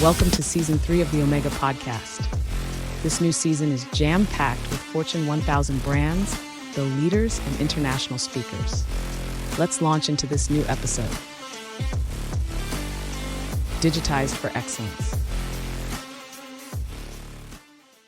Welcome to Season 3 of the Omega Podcast. This new season is jam-packed with Fortune 1000 brands, the leaders, and international speakers. Let's launch into this new episode. Digitized for Excellence.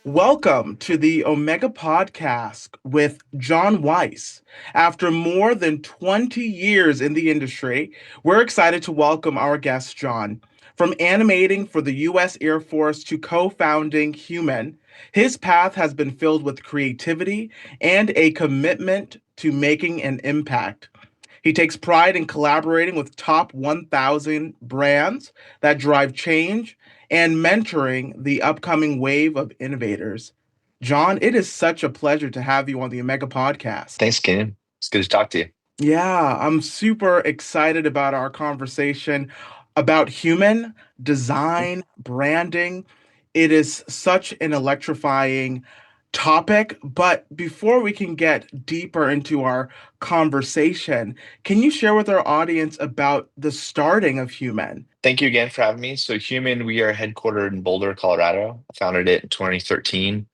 Welcome to the Omega Podcast with John Weiss. After more than 20 years in the industry, we're excited to welcome our guest, John. From animating for the U.S. Air Force to co-founding Human, his path has been filled with creativity and a commitment to making an impact. He takes pride in collaborating with top 1,000 brands that drive change and mentoring the upcoming wave of innovators. John, it is such a pleasure to have you on the Omega Podcast. Thanks, Kenan. It's good to talk to you. Yeah, I'm super excited about our conversation about human design, branding. It is such an electrifying topic, but before we can get deeper into our conversation, can you share with our audience about the starting of Human? Thank you again for having me. So, Human, we are headquartered in Boulder, Colorado. I founded it in 2013,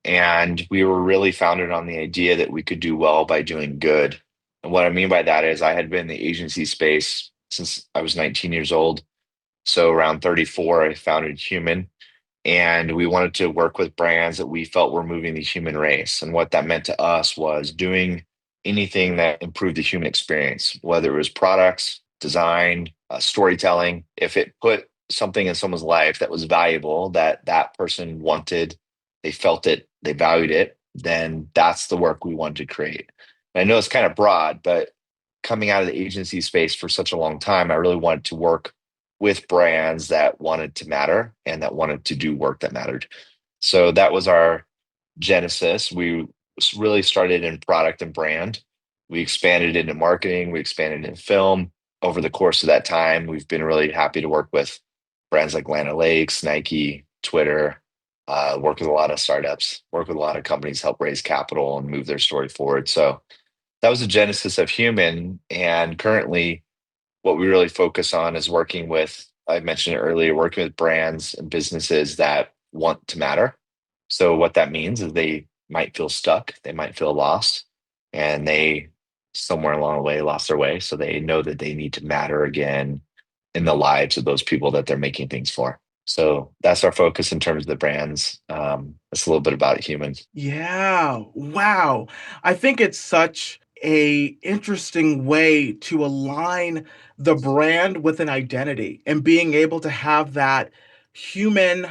and we were really founded on the idea that we could do well by doing good. And what I mean by that is I had been in the agency space since I was 19 years old. So, around 34, I founded Human. And we wanted to work with brands that we felt were moving the human race. And what that meant to us was doing anything that improved the human experience, whether it was products, design, storytelling. If it put something in someone's life that was valuable, that that person wanted, they felt it, they valued it, then that's the work we wanted to create. And I know it's kind of broad, but coming out of the agency space for such a long time, I really wanted to work with brands that wanted to matter and that wanted to do work that mattered. So that was our genesis. We really started in product and brand. We expanded into marketing, we expanded in film. Over the course of that time, we've been really happy to work with brands like Atlanta Lakes, Nike, Twitter, work with a lot of startups, work with a lot of companies, help raise capital and move their story forward. So that was the genesis of Human. And currently, what we really focus on is working with, I mentioned it earlier, working with brands and businesses that want to matter. So what that means is they might feel stuck, they might feel lost, and they somewhere along the way lost their way. So they know that they need to matter again in the lives of those people that they're making things for. So that's our focus in terms of the brands. It's a little bit about Human. Yeah, wow. I think it's such a interesting way to align the brand with an identity and being able to have that human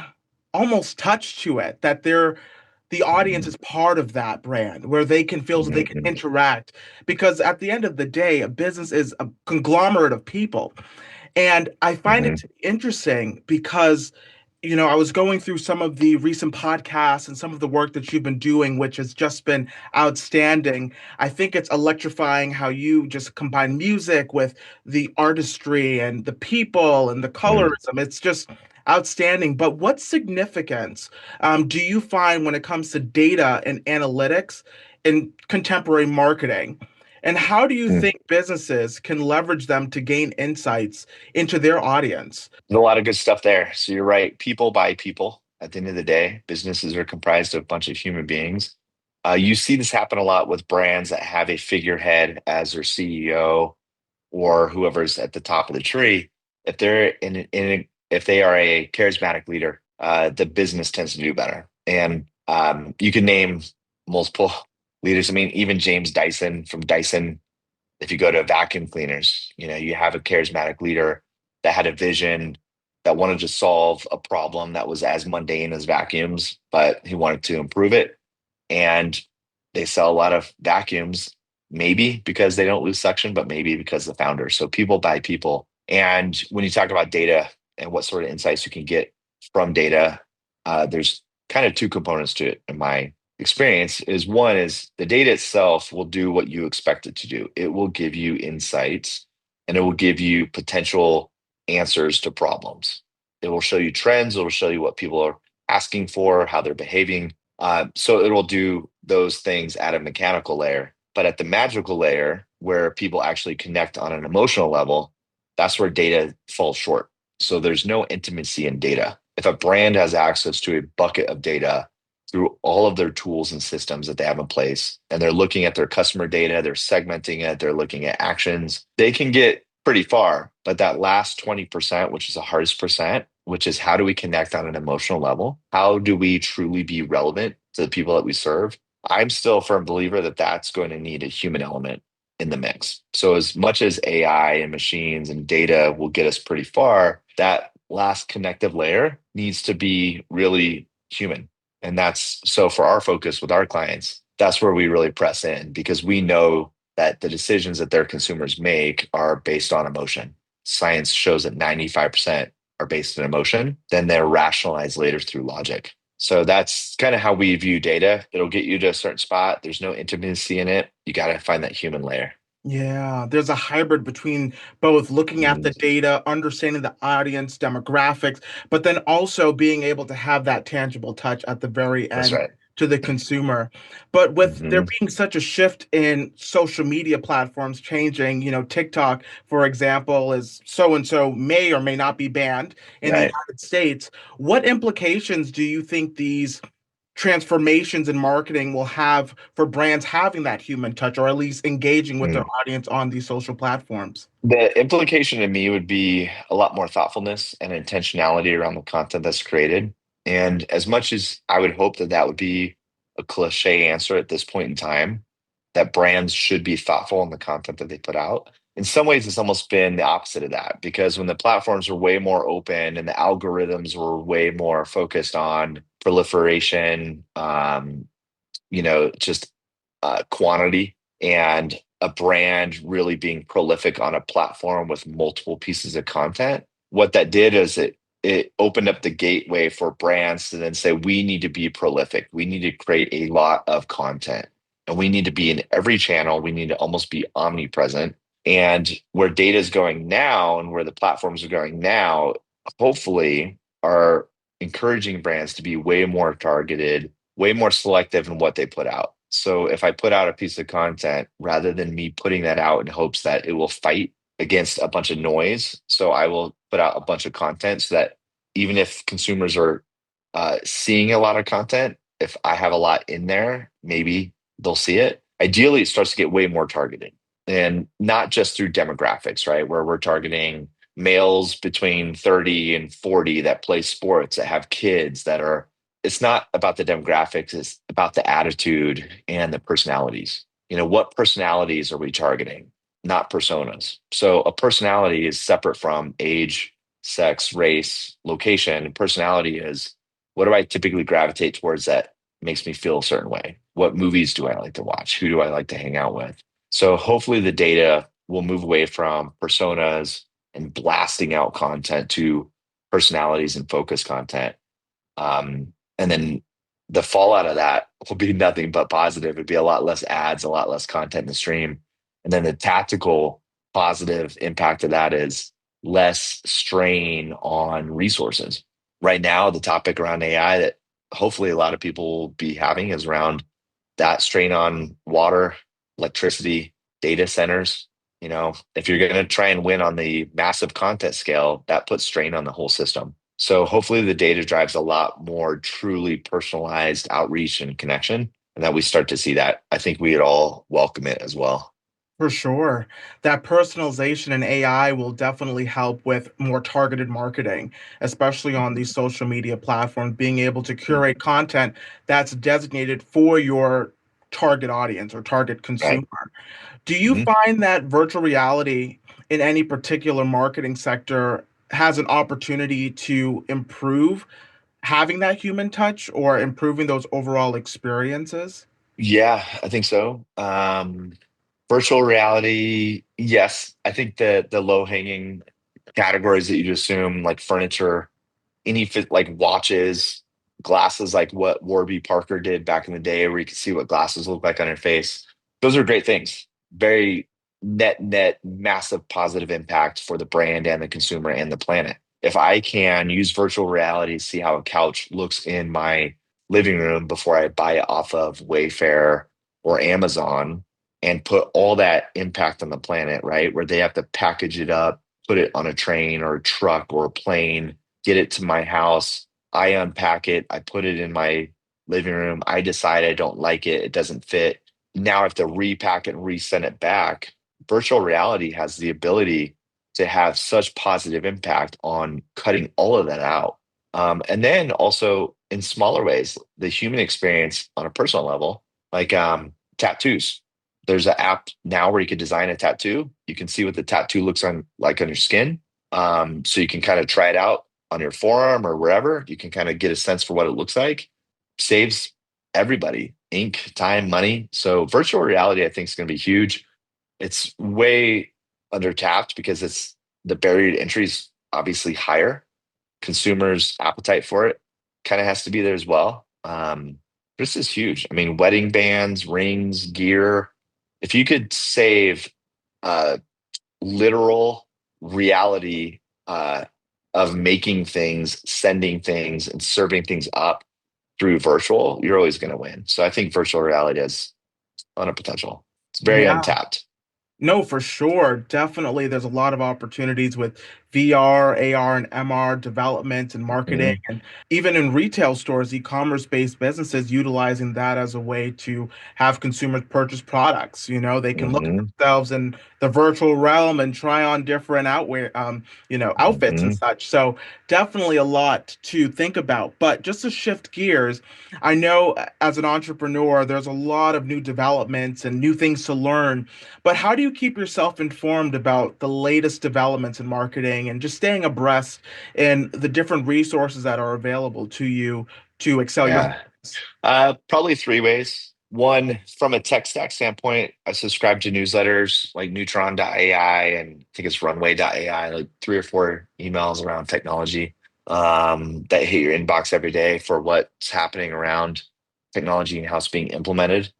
almost touch to it, that the audience is part of that brand where they can feel so they can Mhm. interact. Because at the end of the day, a business is a conglomerate of people. And I find it Mhm. interesting because, I was going through some of the recent podcasts and some of the work that you've been doing, which has just been outstanding. I think it's electrifying how you just combine music with the artistry and the people and the Mhm. colorism. It's just outstanding. But what significance do you find when it comes to data and analytics in contemporary marketing? And how do you think businesses can leverage them to gain insights into their audience? There's a lot of good stuff there. So you're right. People buy people. At the end of the day, businesses are comprised of a bunch of human beings. You see this happen a lot with brands that have a figurehead as their CEO or whoever's at the top of the tree. If they're if they are a charismatic leader, the business tends to do better. And you can name multiple leaders. I mean, even James Dyson from Dyson. If you go to vacuum cleaners, you have a charismatic leader that had a vision that wanted to solve a problem that was as mundane as vacuums, but he wanted to improve it. And they sell a lot of vacuums, maybe because they don't lose suction, but maybe because the founder. So people buy people. And when you talk about data and what sort of insights you can get from data, there's kind of two components to it in my experience. Is one is the data itself will do what you expect it to do. It will give you insights and it will give you potential answers to problems. It will show you trends. It will show you what people are asking for, how they're behaving. So it will do those things at a mechanical layer. But at the magical layer, where people actually connect on an emotional level, that's where data falls short. So there's no intimacy in data. If a brand has access to a bucket of data through all of their tools and systems that they have in place, and they're looking at their customer data, they're segmenting it, they're looking at actions, they can get pretty far. But that last 20%, which is the hardest percent, which is how do we connect on an emotional level? How do we truly be relevant to the people that we serve? I'm still a firm believer that that's going to need a human element in the mix. So as much as AI and machines and data will get us pretty far, that last connective layer needs to be really human. And that's so for our focus with our clients, that's where we really press in because we know that the decisions that their consumers make are based on emotion. Science shows that 95% are based in emotion, then they're rationalized later through logic. So that's kind of how we view data. It'll get you to a certain spot. There's no intimacy in it. You got to find that human layer. Yeah, there's a hybrid between both looking at Mhm. the data, understanding the audience demographics, but then also being able to have that tangible touch at the very That's end right. to the consumer. But with there Hmm. being such a shift in social media platforms changing, TikTok, for example, is so and so may or may not be banned in the Right. United States. What implications do you think these transformations in marketing will have for brands having that human touch or at least engaging with their Mm. audience on these social platforms? The implication to me would be a lot more thoughtfulness and intentionality around the content that's created. And as much as I would hope that that would be a cliche answer at this point in time, that brands should be thoughtful in the content that they put out. In some ways, it's almost been the opposite of that because when the platforms were way more open and the algorithms were way more focused on proliferation, just quantity and a brand really being prolific on a platform with multiple pieces of content. What that did is it opened up the gateway for brands to then say, we need to be prolific. We need to create a lot of content and we need to be in every channel. We need to almost be omnipresent. And where data is going now and where the platforms are going now, hopefully are encouraging brands to be way more targeted, way more selective in what they put out. So if I put out a piece of content, rather than me putting that out in hopes that it will fight against a bunch of noise, so I will put out a bunch of content so that even if consumers are seeing a lot of content, if I have a lot in there, maybe they'll see it. Ideally, it starts to get way more targeted and not just through demographics, right? Where we're targeting males between 30 and 40 that play sports, that have kids, that are it's not about the demographics, it's about the attitude and the personalities. What personalities are we targeting? Not personas. So a personality is separate from age, sex, race, location. Personality is what do I typically gravitate towards that makes me feel a certain way? What movies do I like to watch? Who do I like to hang out with? So hopefully the data will move away from personas and blasting out content to personalities and focus content. And then the fallout of that will be nothing but positive. It'd be a lot less ads, a lot less content in the stream. And then the tactical positive impact of that is less strain on resources. Right now, the topic around AI that hopefully a lot of people will be having is around that strain on water, electricity, data centers. If you're going to try and win on the massive content scale, that puts strain on the whole system. So hopefully the data drives a lot more truly personalized outreach and connection, and that we start to see that. I think we'd all welcome it as well. For sure. That personalization in AI will definitely help with more targeted marketing, especially on these social media platforms, being able to curate content that's designated for your target audience or target Right. consumer. Do you Mhm. find that virtual reality in any particular marketing sector has an opportunity to improve having that human touch or improving those overall experiences? Yeah, I think so. Virtual reality, yes. I think the low hanging categories that you assume, like furniture, like watches, glasses, like what Warby Parker did back in the day, where you could see what glasses look like on your face. Those are great things. Very net, massive positive impact for the brand and the consumer and the planet. If I can use virtual reality to see how a couch looks in my living room before I buy it off of Wayfair or Amazon and put all that impact on the planet, right? Where they have to package it up, put it on a train or a truck or a plane, get it to my house. I unpack it, I put it in my living room. I decide I don't like it, it doesn't fit. Now I have to repack it and resend it back. Virtual reality has the ability to have such positive impact on cutting all of that out. And then also in smaller ways, the human experience on a personal level, like tattoos. There's an app now where you can design a tattoo. You can see what the tattoo looks on like on your skin. So you can kind of try it out on your forearm or wherever. You can kind of get a sense for what it looks like. Saves everybody ink, time, money. So virtual reality, I think, is going to be huge. It's way undertapped because the barrier to entry is obviously higher. Consumers' appetite for it kind of has to be there as well. This is huge. I mean, wedding bands, rings, gear. If you could save uh, literal reality of making things, sending things, and serving things up through virtual, you're always going to win. So I think virtual reality has a ton of potential. It's very Yeah. untapped. No, for sure. Definitely, there's a lot of opportunities with VR, AR, and MR development and marketing, Hmm. and even in retail stores, e-commerce-based businesses utilizing that as a way to have consumers purchase products. They can look at Hmm. themselves in the virtual realm and try on different outfits and Hmm. such. So definitely a lot to think about. But just to shift gears, I know as an entrepreneur, there's a lot of new developments and new things to learn, but how do you keep yourself informed about the latest developments in marketing and just staying abreast in the different resources that are available to you to excel your Yeah. business? Probably three ways. One, from a tech stack standpoint, I subscribe to newsletters like neutron.ai and I think it's runway.ai, like three or four emails around technology that hit your inbox every day for what's happening around technology and how it's being implemented.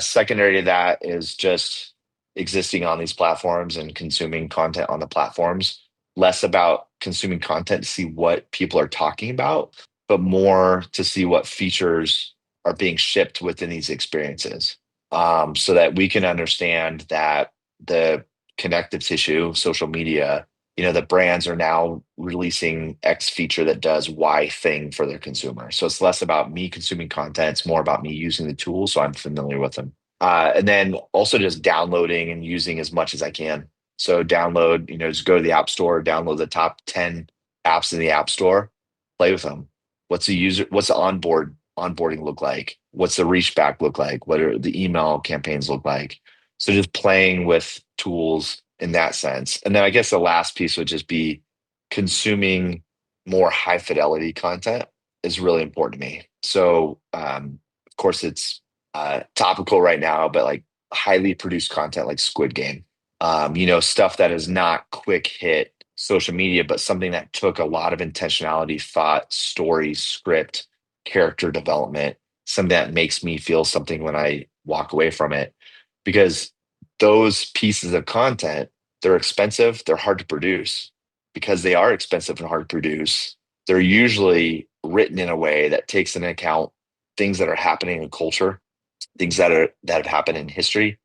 Secondary to that is just existing on these platforms and consuming content on the platforms, less about consuming content to see what people are talking about, but more to see what features are being shipped within these experiences, so that we can understand that the connective tissue, social media, the brands are now releasing X feature that does Y thing for their consumer. So it's less about me consuming content, it's more about me using the tools so I'm familiar with them. And then also just downloading and using as much as I can. So download, just go to the App Store, download the top 10 apps in the App Store, play with them. What's the onboarding look like? What's the reach back look like? What are the email campaigns look like? So just playing with tools in that sense. And then I guess the last piece would just be consuming more high fidelity content is really important to me. So of course it's topical right now, but like highly produced content like Squid Game, stuff that is not quick hit social media, but something that took a lot of intentionality, thought, story, script, character development, something that makes me feel something when I walk away from it. Because those pieces of content, they're expensive, they're hard to produce. Because they are expensive and hard to produce, they're usually written in a way that takes into account things that are happening in culture, things that have happened in history,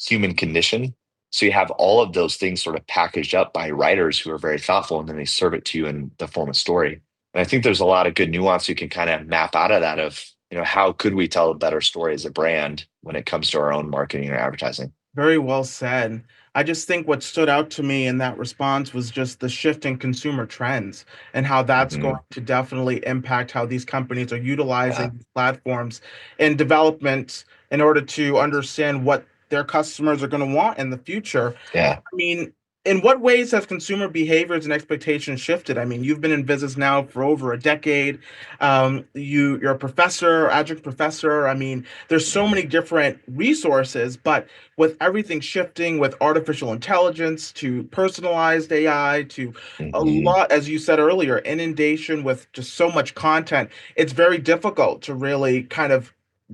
human condition. So you have all of those things sort of packaged up by writers who are very thoughtful, and then they serve it to you in the form of story. And I think there's a lot of good nuance you can kind of map out of that of, how could we tell a better story as a brand when it comes to our own marketing or advertising? Very well said. I just think what stood out to me in that response was just the shift in consumer trends and how that's going Hmm. to definitely impact how these companies are Yeah. utilizing these platforms in development in order to understand what their customers are going to want in the future. Yeah. I mean, in what ways has consumer behaviors and expectations shifted? I mean, you've been in business now for over a decade. You're a professor, adjunct professor. I mean, there's so many different resources, but with everything shifting with artificial intelligence to personalized AI to a Hmm. lot, as you said earlier, inundation with just so much content, it's very difficult to really kind of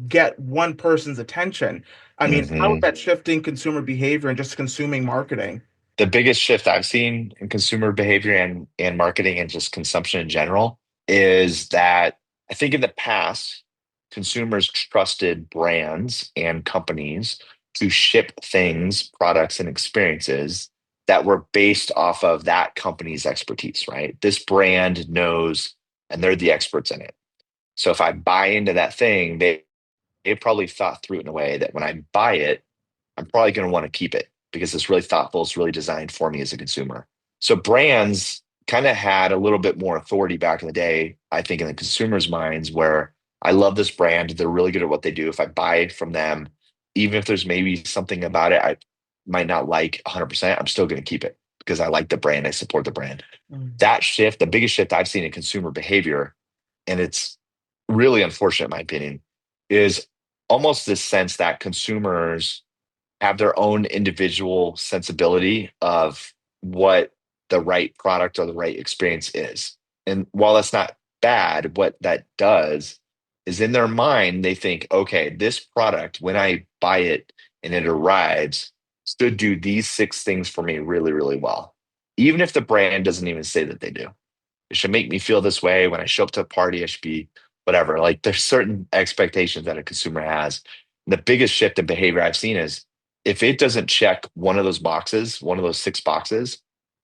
get one person's attention. I mean, how is Hmm. that shifting consumer behavior and just consuming marketing? The biggest shift I've seen in consumer behavior and marketing and just consumption in general is that I think in the past, consumers trusted brands and companies to ship things, products, and experiences that were based off of that company's expertise, right? This brand knows, and they're the experts in it. So if I buy into that thing, they probably thought through it in a way that when I buy it, I'm probably going to want to keep it because it's really thoughtful. It's really designed for me as a consumer. So brands kind of had a little bit more authority back in the day, I think, in the consumers' minds, where I love this brand. They're really good at what they do. If I buy from them, even if there's maybe something about it I might not like 100%, I'm still going to keep it because I like the brand. I support the brand. Mm. That shift, the biggest shift I've seen in consumer behavior, and it's really unfortunate, in my opinion, is almost this sense that consumers have their own individual sensibility of what the right product or the right experience is. And while that's not bad, what that does is in their mind, they think, okay, this product, when I buy it and it arrives, should do these six things for me really, really well. Even if the brand doesn't even say that they do. It should make me feel this way when I show up to a party. I should be whatever. Like there's certain expectations that a consumer has. The biggest shift in behavior I've seen is if it doesn't check one of those boxes, one of those six boxes,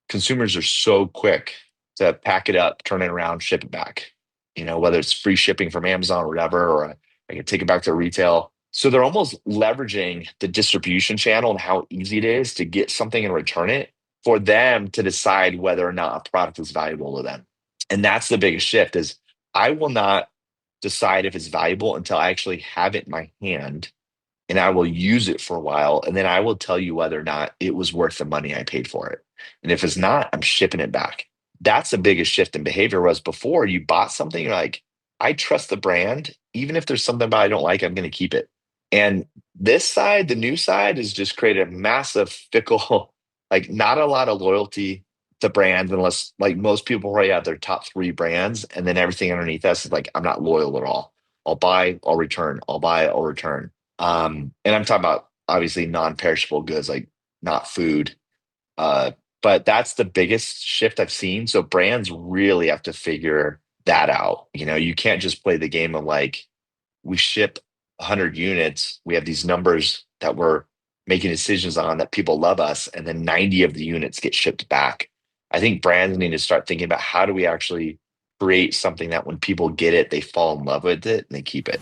consumers are so quick to pack it up, turn it around, ship it back. Whether it's free shipping from Amazon or whatever, or I can take it back to retail. So they're almost leveraging the distribution channel and how easy it is to get something and return it for them to decide whether or not a product is valuable to them. And that's the biggest shift is I will not decide if it's valuable until I actually have it in my hand and I will use it for a while. And then I will tell you whether or not it was worth the money I paid for it. And if it's not, I'm shipping it back. That's the biggest shift in behavior. Was before you bought something, you're like, I trust the brand. Even if there's something about I don't like, I'm going to keep it. And this side, the new side, has just created a massive fickle, like not a lot of loyalty to brands unless like most people already have their top three brands. And then everything underneath us is like, I'm not loyal at all. I'll buy, I'll return. I'll buy, I'll return. And I'm talking about obviously non-perishable goods, like not food. Uh, but that's the biggest shift I've seen. So brands really have to figure that out. You can't just play the game of like, we ship 100 units. We have these numbers that we're making decisions on that people love us. And then 90 of the units get shipped back. I think brands need to start thinking about how do we actually create something that when people get it, they fall in love with it and they keep it.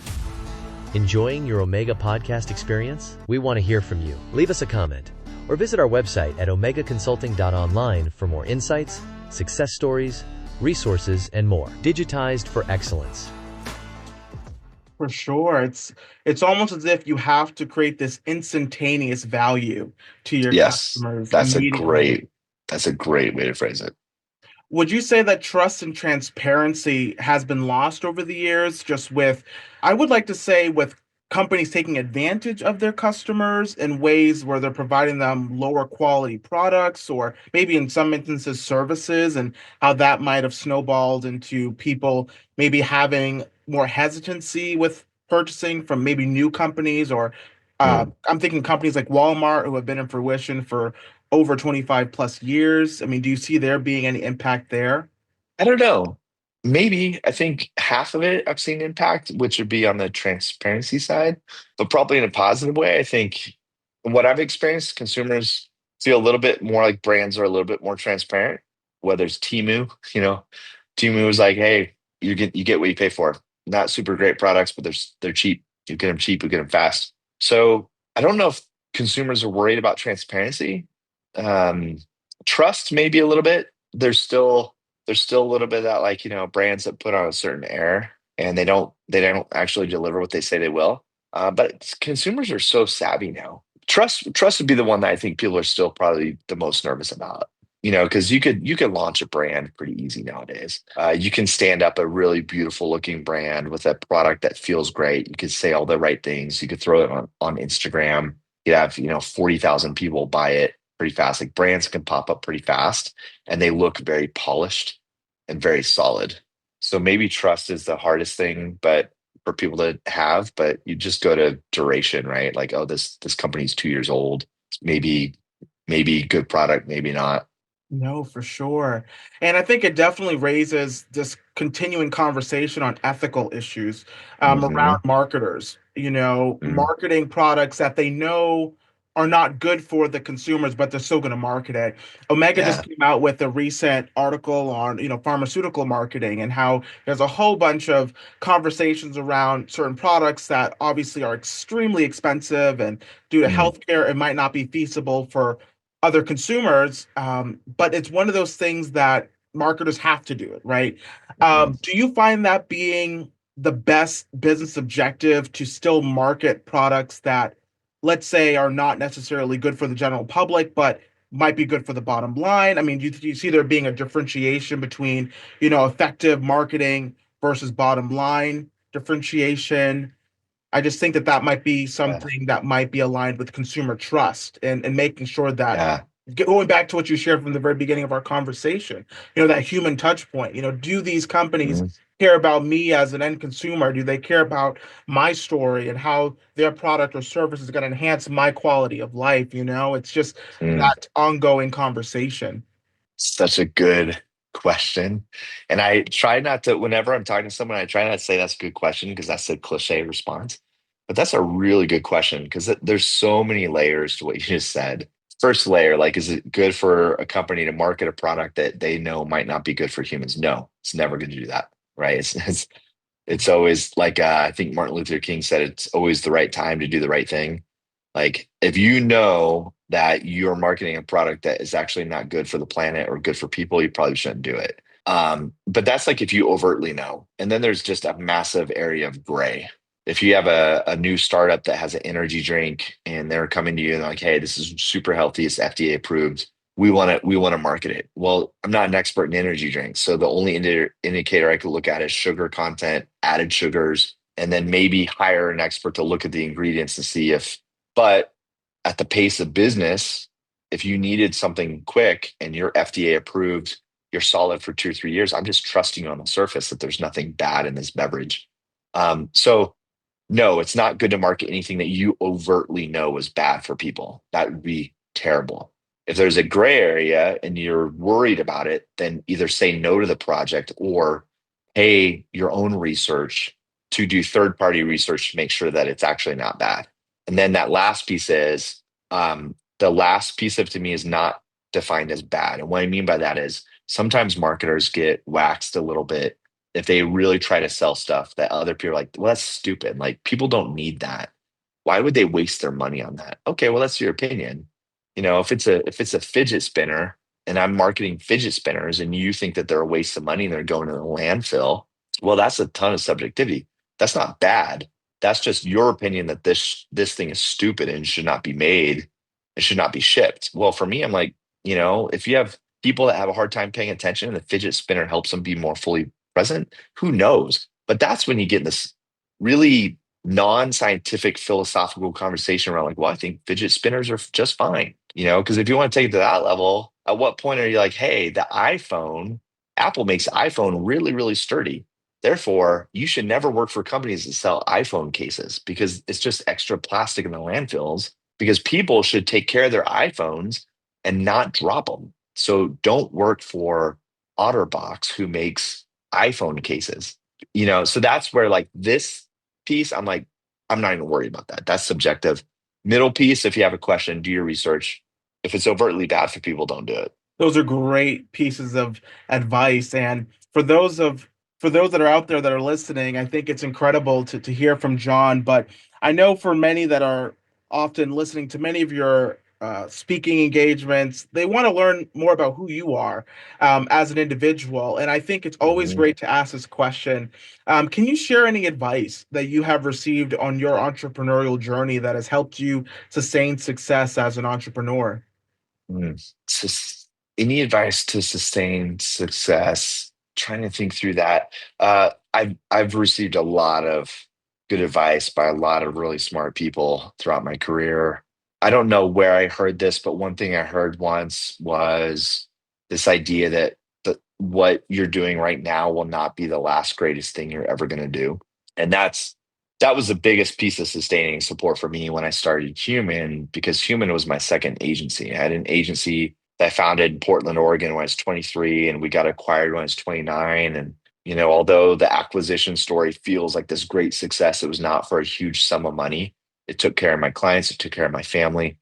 Enjoying your Omega podcast experience? We want to hear from you. Leave us a comment or visit our website at omegaconsulting.online for more insights, success stories, resources, and more. Digitized for excellence. For sure. It's almost as if you have to create this instantaneous value to your Yes, customers that's a immediately. great that's a great way to phrase it. Would you say that trust and transparency has been lost over the years, just with, I would like to say, with companies taking advantage of their customers in ways where they're providing them lower quality products or maybe in some instances services, and how that might have snowballed into people maybe having more hesitancy with purchasing from maybe new companies or Hmm. I'm thinking companies like Walmart who have been in fruition for over 25 plus years. I mean, do you see there being any impact there? I don't know. Maybe I think half of it I've seen impact, which would be on the transparency side, but probably in a positive way. I think what I've experienced, consumers feel a little bit more like brands are a little bit more transparent. Whether it's Timu, Timu is like, hey, you get what you pay for. Not super great products, but they're cheap. You get them cheap, you get them fast. So I don't know if consumers are worried about transparency. Um, Trust maybe a little bit. There's still a little bit of that like brands that put on a certain air and they don't actually deliver what they say they will. But consumers are so savvy now. Trust would be the one that I think people are still probably the most nervous about. Because you could launch a brand pretty easy nowadays. You can stand up a really beautiful looking brand with a product that feels great. You could say all the right things. You could throw it on Instagram. You have 40,000 people buy it pretty fast. Like brands can pop up pretty fast and they look very polished and very solid. So maybe trust is the hardest thing, but for people to have, but you just go to duration, right? Like, oh, this company's 2 years old. Maybe good product, maybe not. No, for sure. And I think it definitely raises this continuing conversation on ethical issues around Hmm. marketers, Hmm. marketing products that they know are not good for the consumers, but they're still going to market it. Omega just Yeah. came out with a recent article on, pharmaceutical marketing and how there's a whole bunch of conversations around certain products that obviously are extremely expensive, and due to Mm, healthcare, it might not be feasible for other consumers. But it's one of those things that marketers have to do it, right? mhm. Do you find that being the best business objective to still market products that, let's say, are not necessarily good for the general public, but might be good for the bottom line? I mean, do you see there being a differentiation between, effective marketing versus bottom line differentiation? I just think that that might be Yeah. something that might be aligned with consumer trust, and making sure that, Yeah. going back to what you shared from the very beginning of our conversation, that human touch point, do these companies Mhm. care about me as an end consumer? Do they care about my story and how their product or service is going to enhance my quality of life? It's just Mm. that ongoing conversation. Such a good question. And I try not to, whenever I'm talking to someone, I try not to say that's a good question because that's a cliche response. But that's a really good question because there's so many layers to what you just said. First layer, like, is it good for a company to market a product that they know might not be good for humans? No, it's never going to do that, right? It's always like I think Martin Luther King said, it's always the right time to do the right thing. Like if you know that you're marketing a product that is actually not good for the planet or good for people, you probably shouldn't do it. But that's like if you overtly know. And then there's just a massive area of gray. If you have a new startup that has an energy drink and they're coming to you and they're like, hey, this is super healthy, it's FDA approved. We want to market it. Well, I'm not an expert in energy drinks. So the only indicator I could look at is sugar content, added sugars, and then maybe hire an expert to look at the ingredients and see if, but at the pace of business, if you needed something quick and you're FDA approved, you're solid for 2 or 3 years, I'm just trusting you on the surface that there's nothing bad in this beverage. So no, it's not good to market anything that you overtly know is bad for people. That would be terrible. If there's a gray area and you're worried about it, then either say no to the project or pay your own research to do third party research to make sure that it's actually not bad. And then that last piece is the last piece of to me is not defined as bad. And what I mean by that is sometimes marketers get waxed a little bit if they really try to sell stuff that other people are like, well, that's stupid. Like people don't need that. Why would they waste their money on that? Okay, well, that's your opinion. If it's a fidget spinner and I'm marketing fidget spinners and you think that they're a waste of money and they're going to the landfill, well, that's a ton of subjectivity. That's not bad. That's just your opinion that this thing is stupid and should not be made. It should not be shipped. Well, for me, I'm like, if you have people that have a hard time paying attention and the fidget spinner helps them be more fully present, who knows? But that's when you get in this really non-scientific philosophical conversation around like, well, I think fidget spinners are just fine, because if you want to take it to that level, at what point are you like, hey, Apple makes iPhone really, really sturdy. Therefore, you should never work for companies that sell iPhone cases because it's just extra plastic in the landfills because people should take care of their iPhones and not drop them. So don't work for Otterbox who makes iPhone cases. So that's where like this piece, I'm like, I'm not even worried about that. That's subjective. Middle piece, if you have a question, do your research. If it's overtly bad for people, don't do it. Those are great pieces of advice. And for those that are out there that are listening, I think it's incredible to hear from John. But I know for many that are often listening to many of your speaking engagements, they want to learn more about who you are, as an individual. And I think it's always Mhm. great to ask this question. Can you share any advice that you have received on your entrepreneurial journey that has helped you sustain success as an entrepreneur? Mm. Any advice to sustain success? Trying to think through that. I've received a lot of good advice by a lot of really smart people throughout my career. I don't know where I heard this, but one thing I heard once was this idea that what you're doing right now will not be the last greatest thing you're ever going to do. And that was the biggest piece of sustaining support for me when I started Human, because Human was my second agency. I had an agency that I founded in Portland, Oregon when I was 23, and we got acquired when I was 29. And, although the acquisition story feels like this great success, it was not for a huge sum of money. It took care of my clients, it took care of my family.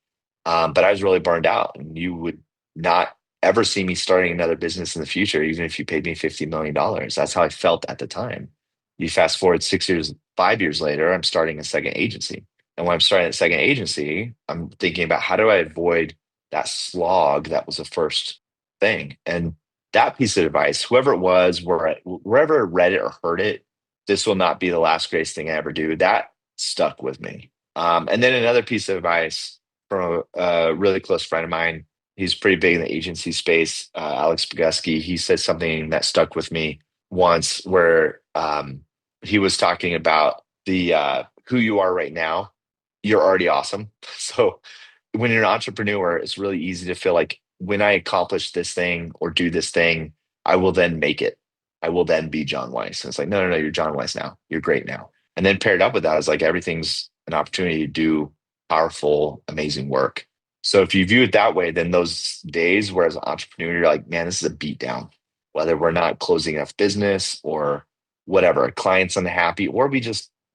But I was really burned out, and you would not ever see me starting another business in the future, even if you paid me $50 million. That's how I felt at the time. You fast forward 6 years, 5 years later, I'm starting a second agency. And when I'm starting a second agency, I'm thinking about how do I avoid that slog that was the first thing. And that piece of advice, whoever it was, wherever I read it or heard it, this will not be the last greatest thing I ever do. That stuck with me. And then another piece of advice from a really close friend of mine. He's pretty big in the agency space, Alex Boguski. He said something that stuck with me once where he was talking about the who you are right now. You're already awesome. So when you're an entrepreneur, it's really easy to feel like when I accomplish this thing or do this thing, I will then make it. I will then be John Weiss. And it's like, no, no, no, you're John Weiss now. You're great now. And then paired up with that is like everything's an opportunity to do powerful, amazing work. So if you view it that way, then those days where as an entrepreneur, you're like, man, this is a beat down, whether we're not closing enough business or whatever, a client's unhappy, or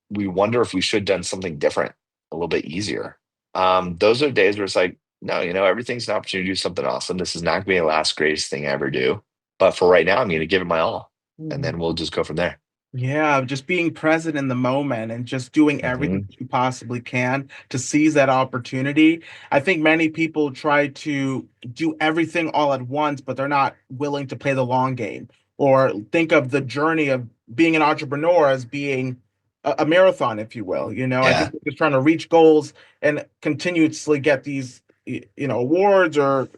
we wonder if we should have done something different, a little bit easier. Those are days where it's like, no, everything's an opportunity to do something awesome. This is not going to be the last greatest thing I ever do. But for right now, I'm going to give it my all, and then we'll just go from there. Yeah, just being present in the moment and just doing everything Hmm. that you possibly can to seize that opportunity. I think many people try to do everything all at once, but they're not willing to play the long game or think of the journey of being an entrepreneur as being a marathon, if you will. I Yeah. think they're just trying to reach goals and continuously get these, awards or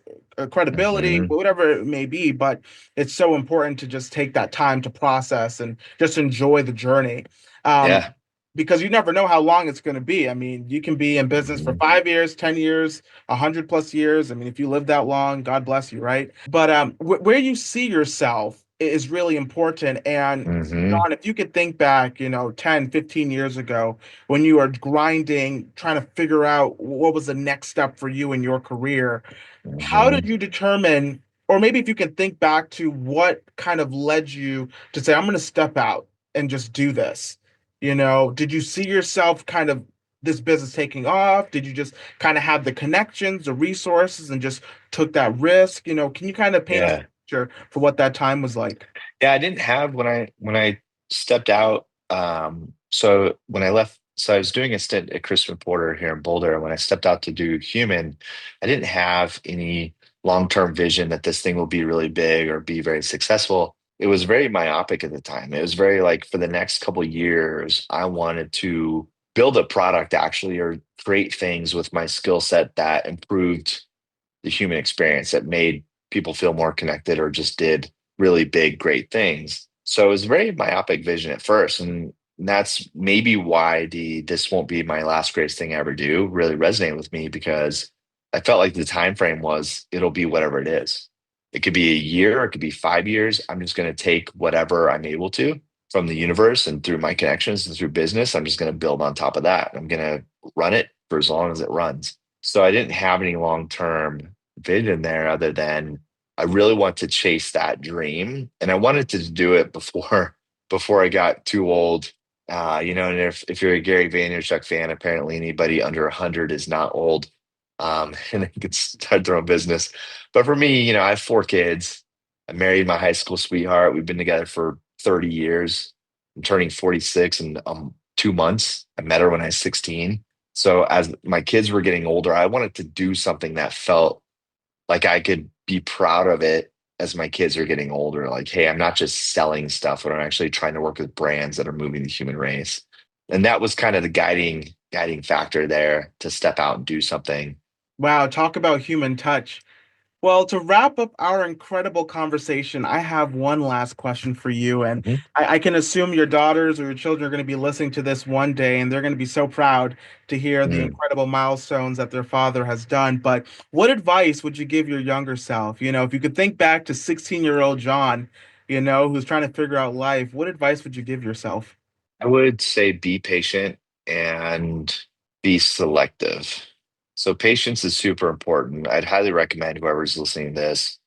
credibility, Hmm. whatever it may be. But it's so important to just take that time to process and just enjoy the journey. Um, Yeah. because you never know how long it's going to be. I mean, you can be in business for Hmm. 5 years, 10 years, 100 plus years. I mean, if you live that long, God bless you, right? But where you see yourself is really important. And Hmm. John, if you could think back, 10, 15 years ago when you were grinding, trying to figure out what was the next step for you in your career, how Hmm. did you determine, or maybe if you can think back to what kind of led you to say, I'm going to step out and just do this? Did you see yourself kind of this business taking off? Did you just kind of have the connections, the resources, and just took that risk? Can you kind of paint us a Yeah. picture for what that time was like? Yeah, I didn't have when I stepped out. So when I left, so I was doing a stint at Chris Porter here in Boulder. When I stepped out to do human, I didn't have any long-term vision that this thing will be really big or be very successful. It was very myopic at the time. It was very like for the next couple of years, I wanted to build a product actually or create things with my skill set that improved the human experience that made people feel more connected or just did really big, great things. So it was a very myopic vision at first. And that's maybe why the this won't be my last greatest thing I ever do really resonated with me because I felt like the time frame was it'll be whatever it is. It could be a year, it could be 5 years. I'm just going to take whatever I'm able to from the universe and through my connections and through business. I'm just going to build on top of that. I'm going to run it for as long as it runs. So I didn't have any long-term vision there other than I really want to chase that dream. And I wanted to do it before I got too old. And if you're a Gary Vaynerchuk fan, apparently anybody under 100 is not old. And they can start their own business. But for me, I have 4 kids. I married my high school sweetheart. We've been together for 30 years. I'm turning 46 in 2 months. I met her when I was 16. So as my kids were getting older, I wanted to do something that felt like I could be proud of it as my kids are getting older. Like, hey, I'm not just selling stuff, but I'm actually trying to work with brands that are moving the human race. And that was kind of the guiding factor there to step out and do something. Wow, talk about human touch. Well, to wrap up our incredible conversation, I have one last question for you. And Mhm. I can assume your daughters or your children are going to be listening to this one day, and they're going to be so proud to hear the Mm. incredible milestones that their father has done. But what advice would you give your younger self? If you could think back to 16-year-old John, who's trying to figure out life, what advice would you give yourself? I would say be patient and be selective. So patience is super important. I'd highly recommend whoever's listening to this,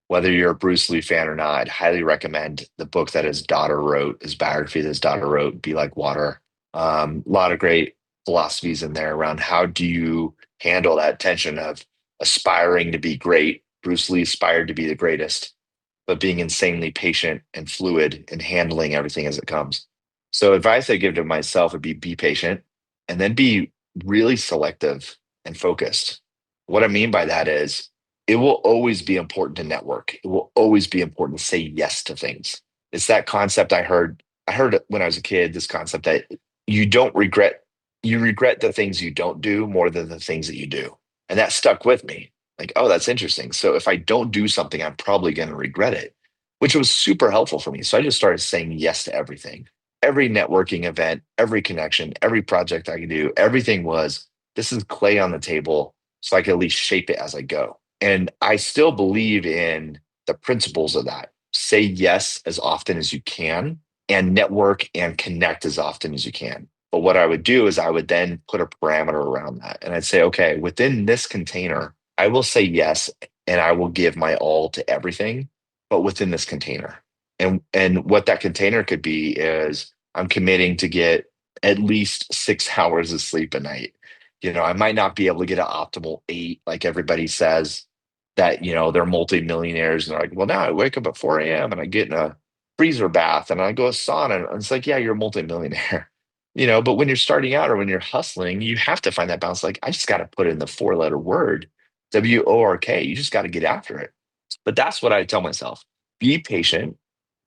whether you're a Bruce Lee fan or not, I'd highly recommend the book that his daughter wrote, his biography that his daughter wrote, Be Like Water. A lot of great philosophies in there around how do you handle that tension of aspiring to be great. Bruce Lee aspired to be the greatest, but being insanely patient and fluid and handling everything as it comes. So advice I give to myself would be patient and then be really selective and focused. What I mean by that is it will always be important to network. It will always be important to say yes to things. It's that concept I heard it when I was a kid, this concept that you don't regret you regret the things you don't do more than the things that you do. And that stuck with me. Like, oh, that's interesting. So if I don't do something, I'm probably going to regret it, which was super helpful for me. So I just started saying yes to everything. Every networking event, every connection, every project I could do, everything was this is clay on the table so I can at least shape it as I go. And I still believe in the principles of that. Say yes as often as you can and network and connect as often as you can. But what I would do is I would then put a parameter around that. And I'd say, okay, within this container, I will say yes and I will give my all to everything, but within this container. And what that container could be is I'm committing to get at least 6 hours of sleep a night. I might not be able to get an optimal 8, like everybody says that, they're multimillionaires and they're like, well, now I wake up at 4 a.m. and I get in a freezer bath and I go a sauna. And it's like, yeah, you're a multimillionaire. But when you're starting out or when you're hustling, you have to find that balance. Like, I just got to put in the 4-letter word, WORK. You just got to get after it. But that's what I tell myself. Be patient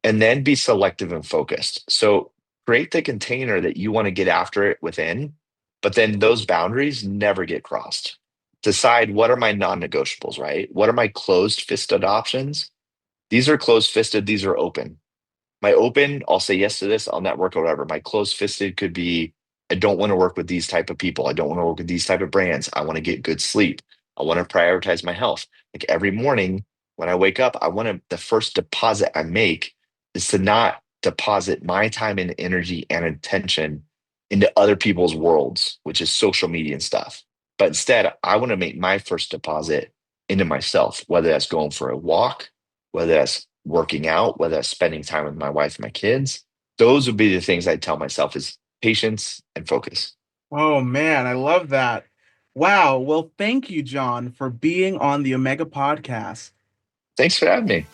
and then be selective and focused. So create the container that you want to get after it within, but then those boundaries never get crossed. Decide what are my non-negotiables, right? What are my closed-fisted options? These are closed-fisted, these are open. My open, I'll say yes to this, I'll network or whatever. My closed-fisted could be, I don't want to work with these type of people. I don't want to work with these type of brands. I want to get good sleep. I want to prioritize my health. Like every morning when I wake up, the first deposit I make is to not deposit my time and energy and attention into other people's worlds, which is social media and stuff. But instead, I want to make my first deposit into myself, whether that's going for a walk, whether that's working out, whether that's spending time with my wife and my kids. Those would be the things I tell myself is patience and focus. Oh man, I love that. Wow. Well, thank you, John, for being on the Omega podcast. Thanks for having me.